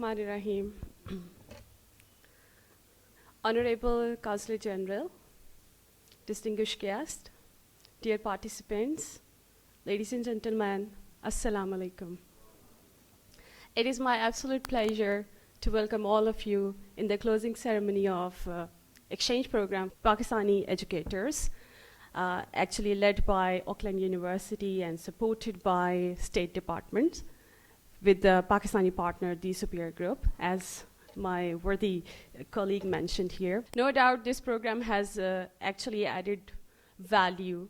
Bismillahirrahmanirrahim. Honorable Consul General, distinguished guests, dear participants, ladies and gentlemen, Assalamu alaikum. It is my absolute pleasure to welcome all of you in the closing ceremony of exchange program Pakistani educators, actually led by Auckland University and supported by State Department with the Pakistani partner, the Superior Group, as my worthy colleague mentioned here. No doubt this program has actually added value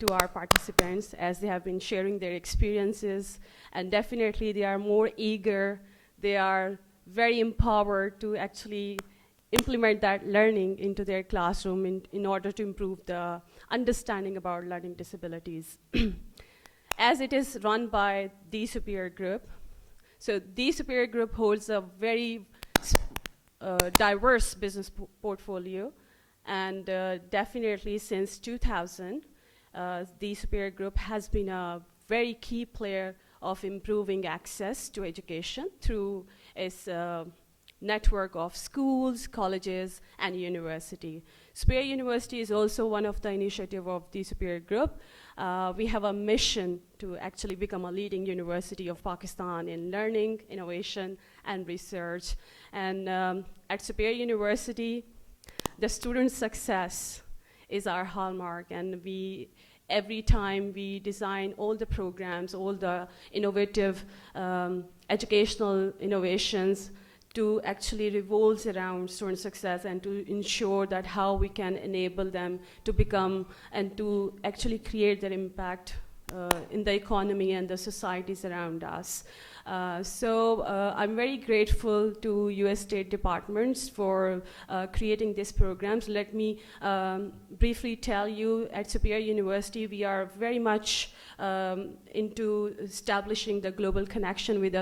to our participants as they have been sharing their experiences, and definitely they are more eager, they are very empowered to actually implement that learning into their classroom in order to improve the understanding about learning disabilities. As it is run by the Superior Group, so the Superior Group holds a very diverse business portfolio, and definitely since 2000, the Superior Group has been a very key player of improving access to education through its network of schools, colleges, and university. Superior University is also one of the initiatives of the Superior Group. We have a mission to actually become a leading university of Pakistan in learning, innovation, and research. And at Superior University, the student success is our hallmark, and every time we design all the programs, all the innovative educational innovations to actually revolve around student success and to ensure that how we can enable them to become and to actually create their impact in the economy and the societies around us. I'm very grateful to US State Departments for creating these programs. Let me briefly tell you, at Superior University, we are very much into establishing the global connection with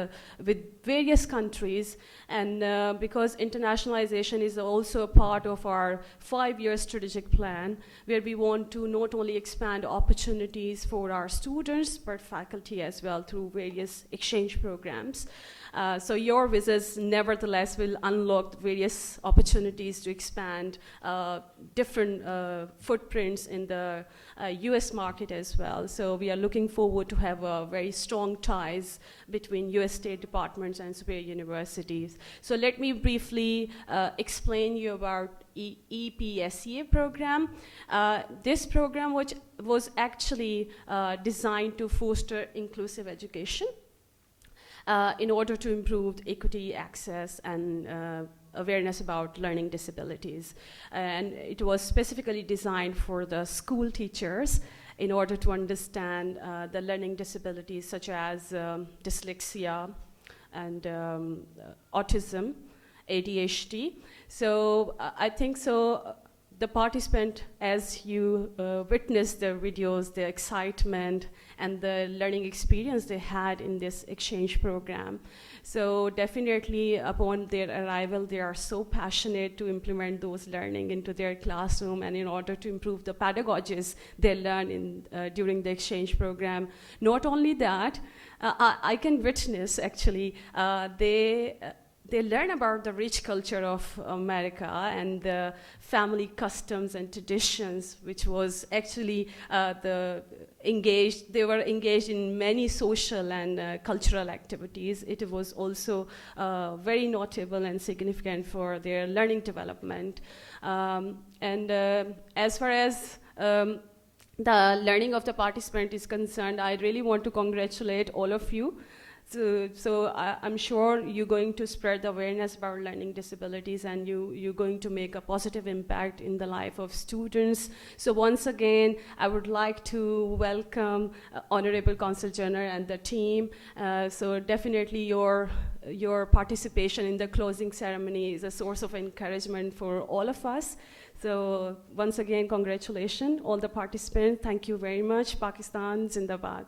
various countries, and because internationalization is also a part of our 5-year strategic plan, where we want to not only expand opportunities for our students, but faculty as well through various exchange programs. So your visits nevertheless will unlock various opportunities to expand different footprints in the US market as well. So we are looking forward to have very strong ties between US State Departments and Superior Universities. So let me briefly explain you about EPSEA program. This program, which was actually designed to foster inclusive education in order to improve equity, access, and awareness about learning disabilities. And it was specifically designed for the school teachers in order to understand the learning disabilities such as dyslexia and autism, ADHD. So I think so. The participant, as you witnessed the videos, the excitement and the learning experience they had in this exchange program. So definitely upon their arrival, they are so passionate to implement those learning into their classroom, and in order to improve the pedagogies they learn during the exchange program. Not only that, I can witness actually, they learn about the rich culture of America and the family customs and traditions, which was actually they were engaged in many social and cultural activities. It was also very notable and significant for their learning development. As far as the learning of the participant is concerned, I really want to congratulate all of you. So I'm sure you're going to spread the awareness about learning disabilities, and you're going to make a positive impact in the life of students. So once again, I would like to welcome Honorable Consul General and the team. So definitely your participation in the closing ceremony is a source of encouragement for all of us. So once again, congratulations, all the participants. Thank you very much. Pakistan Zindabad.